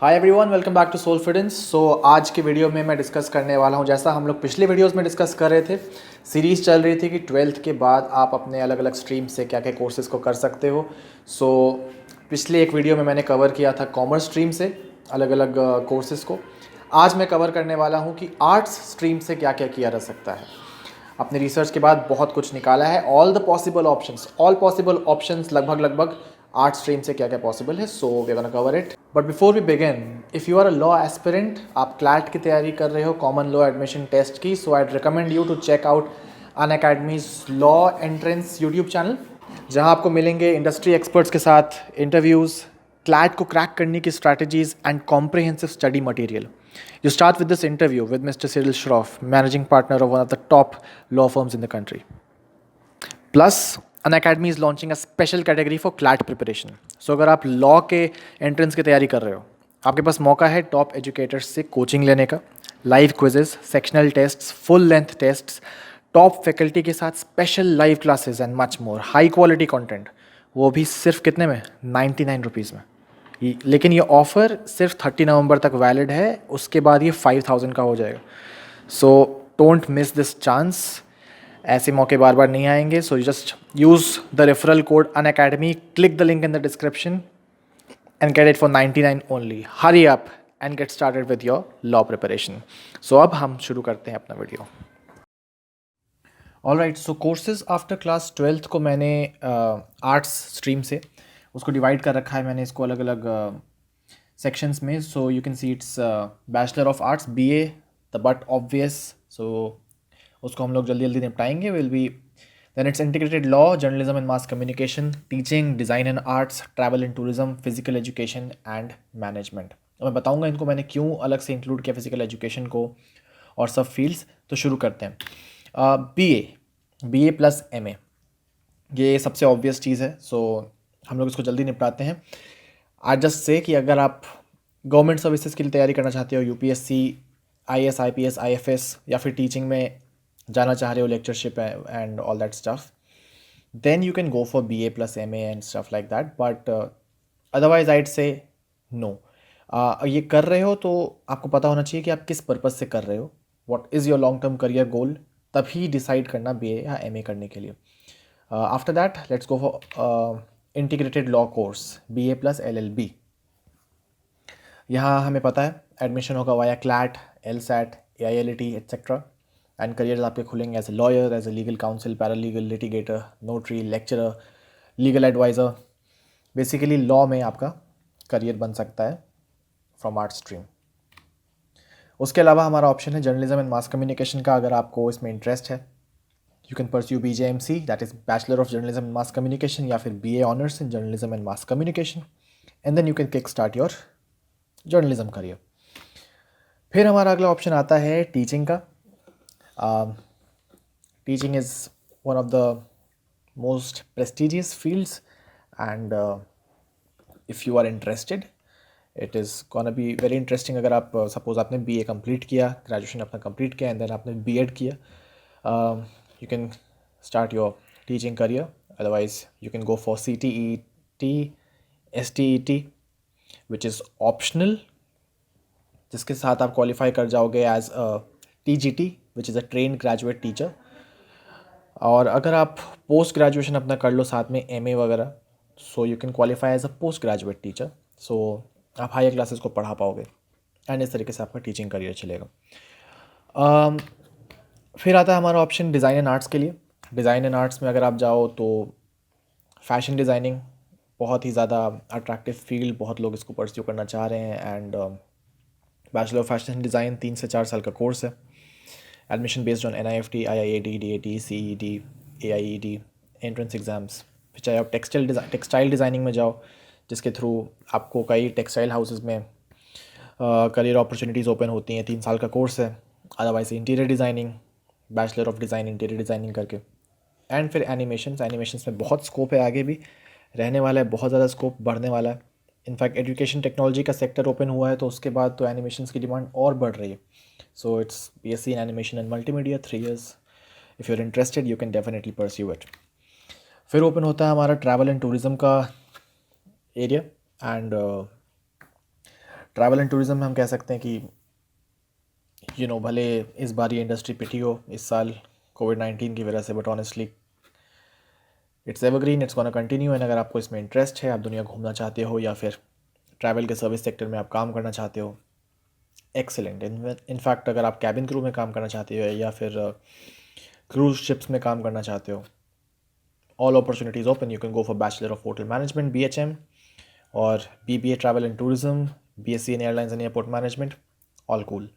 Hi everyone, welcome back to Soulfidence. आज की video में मैं डिस्कस करने वाला हूं, जैसा हम लोग पिछले वीडियोस में डिस्कस कर रहे थे। सीरीज़ चल रही थी कि 12th के बाद आप अपने अलग अलग स्ट्रीम से क्या क्या कोर्सेज को कर सकते हो। पिछले एक वीडियो में मैंने कवर किया था कॉमर्स स्ट्रीम से अलग अलग कोर्सेज़ को। आज मैं कवर करने वाला हूँ कि आर्ट्स स्ट्रीम से क्या क्या किया जा सकता है। अपने रिसर्च के बाद बहुत कुछ निकाला है, ऑल पॉसिबल ऑप्शंस लगभग आर्ट स्ट्रीम से क्या क्या पॉसिबल है। So we gonna cover it. But before we begin, if you are a law aspirant, आप क्लैट की तैयारी कर रहे हो, कॉमन लॉ एडमिशन टेस्ट की, so I'd recommend you to check out Unacademy's law entrance YouTube channel, जहां आपको मिलेंगे इंडस्ट्री एक्सपर्ट्स के साथ इंटरव्यूज़, क्लैट को क्रैक करने की strategies and comprehensive study material. You start with this interview with Mr. Cyril Schroff, managing partner of one of the top law firms in the country. Plus, Unacademy is launching a special category for CLAT preparation. So अगर आप law के entrance की तैयारी कर रहे हो, आपके पास मौका है टॉप एजुकेटर्स से कोचिंग लेने का, live quizzes, sectional tests, full length tests, top faculty के साथ special live classes and much more, high quality content, वो भी सिर्फ कितने में, 99 रुपीज़ में। लेकिन ये ऑफ़र सिर्फ 30 नवंबर तक वैलिड है, उसके बाद ये 5000 का हो जाएगा। So don't miss this chance, ऐसे मौके बार बार नहीं आएंगे। So just use the referral code Unacademy, click the link in the description and get it for 99 only. Hurry up and get started with your law preparation. So अब हम शुरू करते हैं अपना video. Alright, so courses after class 12th को मैंने arts stream से उसको डिवाइड कर रखा है मैंने इसको अलग अलग सेक्शंस में। So you can see it's bachelor of arts, BA the but obvious, so उसको हम लोग जल्दी जल्दी निपटाएंगे। Will be then it's integrated law, journalism and mass communication, teaching, design and arts, travel and tourism, physical education and management. मैं बताऊंगा इनको मैंने क्यों अलग से इंक्लूड किया फिजिकल एजुकेशन को और सब फील्ड्स। तो शुरू करते हैं। B A plus M A, ये सबसे ऑब्वियस चीज़ है। सो हम लोग इसको जल्दी निपटाते हैं। आज जस्ट से कि अगर आप गवर्नमेंट सर्विसेज के लिए तैयारी करना चाहते हो, यूपीएससी, आईएएस, आईपीएस, आईएफएस, या फिर टीचिंग में जाना चाह रहे हो, lectureship and all that stuff, then you can go for B A plus M A and stuff like that. But otherwise I'd say no. ये कर रहे हो तो आपको पता होना चाहिए कि आप किस पर्पज़ से कर रहे हो, what is your long term career goal, तभी डिसाइड करना बी ए या एम ए करने के लिए। After that let's go for integrated law course, B A plus L L B. यहाँ हमें पता है एडमिशन होगा via CLAT, L SAT, A I L E T etcetera, and careers आपके खुलेंगे as a lawyer, as a legal counsel, paralegal, litigator, notary, lecturer, legal adviser. Basically law में आपका career बन सकता है फ्रॉम आर्ट स्ट्रीम। उसके अलावा हमारा ऑप्शन है जर्नलिज्म एंड मास कम्युनिकेशन का। अगर आपको इसमें इंटरेस्ट है, you can pursue BJMC, that is bachelor of journalism and mass communication, या फिर BA honours in journalism and mass communication, and then you can kick start your journalism career. फिर हमारा अगला ऑप्शन आता है टीचिंग का। Teaching is one of the most prestigious fields, and if you are interested, it is gonna be very interesting. अगर आप suppose आपने BA complete किया, ग्रेजुएशन अपना कंप्लीट किया, एंड देन आपने B.Ed किया, you can start your teaching career. Otherwise you can go for CTET, STET, which is optional, जिसके साथ आप क्वालिफाई कर जाओगे as a TGT, which is a trained graduate teacher. और अगर आप पोस्ट ग्रेजुएशन अपना कर लो साथ में MA वगैरह, so you can qualify as a post graduate teacher. So आप हायर क्लासेस को पढ़ा पाओगे एंड इस तरीके से आपका टीचिंग करियर चलेगा। फिर आता है हमारा ऑप्शन डिज़ाइन एंड आर्ट्स के लिए। डिज़ाइन एंड आर्ट्स में अगर आप जाओ तो फैशन डिज़ाइनिंग बहुत ही ज़्यादा अट्रैक्टिव फील्ड, बहुत लोग इसको परस्यू करना चाह रहे हैं। And bachelor of fashion design 3 से 4 साल का कोर्स है। Admission based on NIFT, IIAT, DAT, CET, AIET, entrance exams. फिर चाहे आप टेक्सटाइल डिज़ाइनिंग में जाओ, जिसके थ्रू आपको कई टेक्सटाइल हाउसेज़ में करियर अपॉर्चुनिटीज़ ओपन होती हैं। 3 साल का कोर्स है। Otherwise interior designing, bachelor of design interior designing करके। एंड फिर एनिमेशंस में बहुत स्कोप है, आगे भी रहने वाला है, बहुत ज़्यादा स्कोप बढ़ने वाला है। इनफैक्ट एजुकेशन टेक्नोलॉजी का सेक्टर ओपन हुआ है, तो उसके बाद तो एनिमेशंस की डिमांड और बढ़ रही है। So it's BSc in animation and multimedia, 3 years. If you are interested you can definitely pursue it. फिर ओपन होता है हमारा ट्रैवल एंड टूरिज़म का area. And travel and tourism में हम कह सकते हैं कि भले इस बार ये इंडस्ट्री पिटी हो इस साल कोविड-19 की वजह से, but honestly it's evergreen, it's gonna continue. And अगर आपको इसमें इंटरेस्ट है, आप दुनिया घूमना चाहते हो या फिर ट्रैवल के सर्विस सेक्टर में आप काम करना चाहते हो, एक्सेलेंट। इनफैक्ट अगर आप कैबिन क्रू में काम करना चाहते हो या फिर क्रूज शिप्स में काम करना चाहते हो, all opportunities open. You can go for bachelor of hotel management BHM और BBA travel and tourism, BSc in airlines and airport management, all cool.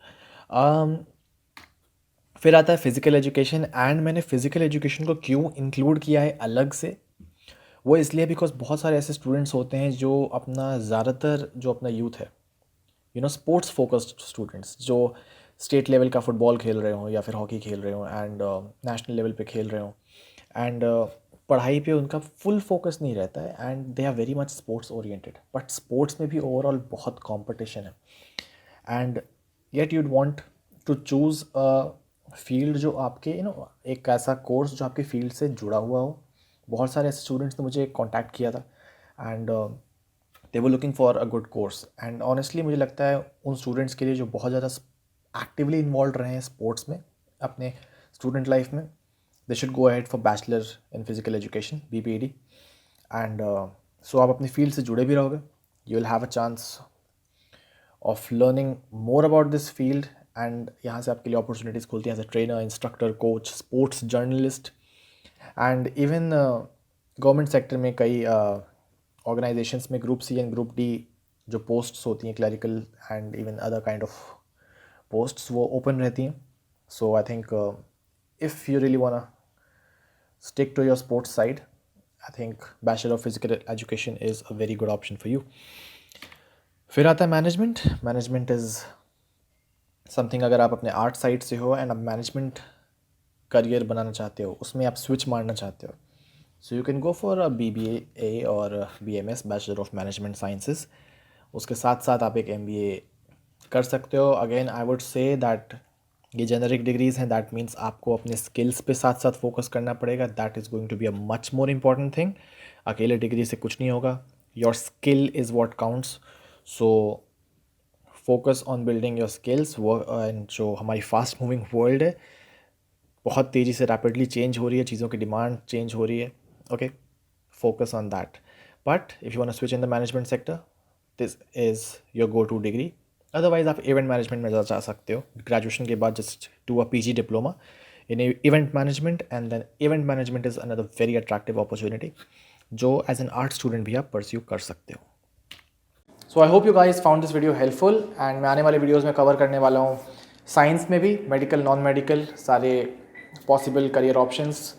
फिर आता है फ़िज़िकल एजुकेशन। एंड मैंने फ़िज़िकल एजुकेशन को क्यों इंक्लूड किया है अलग से, वो इसलिए बिकॉज बहुत सारे ऐसे स्टूडेंट्स होते हैं जो अपना ज़्यादातर जो अपना यूथ है, स्पोर्ट्स फोकस्ड स्टूडेंट्स जो स्टेट लेवल का फुटबॉल खेल रहे हों या फिर हॉकी खेल रहे हों एंड नेशनल लेवल पे खेल रहे हों, एंड पढ़ाई पे उनका फुल फोकस नहीं रहता है and they are very much sports oriented. But sports में भी ओवरऑल बहुत कंपटीशन है and yet you'd want to choose a field जो आपके एक ऐसा कोर्स जो आपके फील्ड से जुड़ा हुआ हो। बहुत सारे ऐसे स्टूडेंट्स ने मुझे कांटेक्ट किया था and they were looking for a good course. And honestly मुझे लगता है उन स्टूडेंट्स के लिए जो बहुत ज़्यादा एक्टिवली इन्वॉल्व रहे हैं स्पोर्ट्स में अपने स्टूडेंट लाइफ में, they should go ahead for bachelor in physical education BPED। And so आप अपनी फील्ड से जुड़े भी रहोगे, you will have a chance of learning more about this field and यहाँ से आपके लिए अपॉर्चुनिटीज़ खुलती हैं as a trainer, instructor, coach, sports journalist and even government sector में कई ऑर्गेनाइजेशंस में group C and group D जो पोस्ट्स होती हैं, clerical and even other kind of posts, वो ओपन रहती हैं। So I think if you really wanna stick to your sports side, I think bachelor of physical education is a very good option for you. फिर आता है management. Management is something, अगर आप अपने art side से हो and आप management career बनाना चाहते हो, उसमें आप स्विच मारना चाहते हो, so you can go for a BBA और BMS, bachelor of management sciences. उसके साथ साथ आप एक MBA कर सकते हो। Again I would say that ये जेनरिक डिग्रीज़ हैं, दैट मीन्स आपको अपने स्किल्स पे साथ साथ फोकस करना पड़ेगा। That is going to be a much more important thing. अकेले डिग्री से कुछ नहीं होगा, your skill is what counts. So focus on building your skills. वो एंड जो हमारी फास्ट मूविंग वर्ल्ड है, बहुत तेज़ी से रैपिडली चेंज हो रही है, चीज़ों की डिमांड चेंज हो रही है, okay, focus on that. But if you want to switch in the management sector, this is your go-to degree. Otherwise आप इवेंट मैनेजमेंट में जा सकते हो। ग्रेजुएशन के बाद just do a PG diploma in event management and then event management is another very attractive opportunity जो as an art student भी आप परस्यू कर सकते हो। So I hope you guys found this video helpful and मैं आने वाले videos में कवर करने वाला हूँ साइंस में भी, मेडिकल, नॉन मेडिकल, सारे पॉसिबल करियर ऑप्शंस,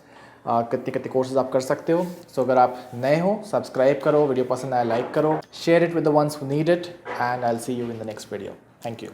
कितने कितने कोर्सेज आप कर सकते हो। सो अगर आप नए हो, सब्सक्राइब करो, वीडियो पसंद आया लाइक करो, share it with the ones who need it and I will see you in the next video. Thank you.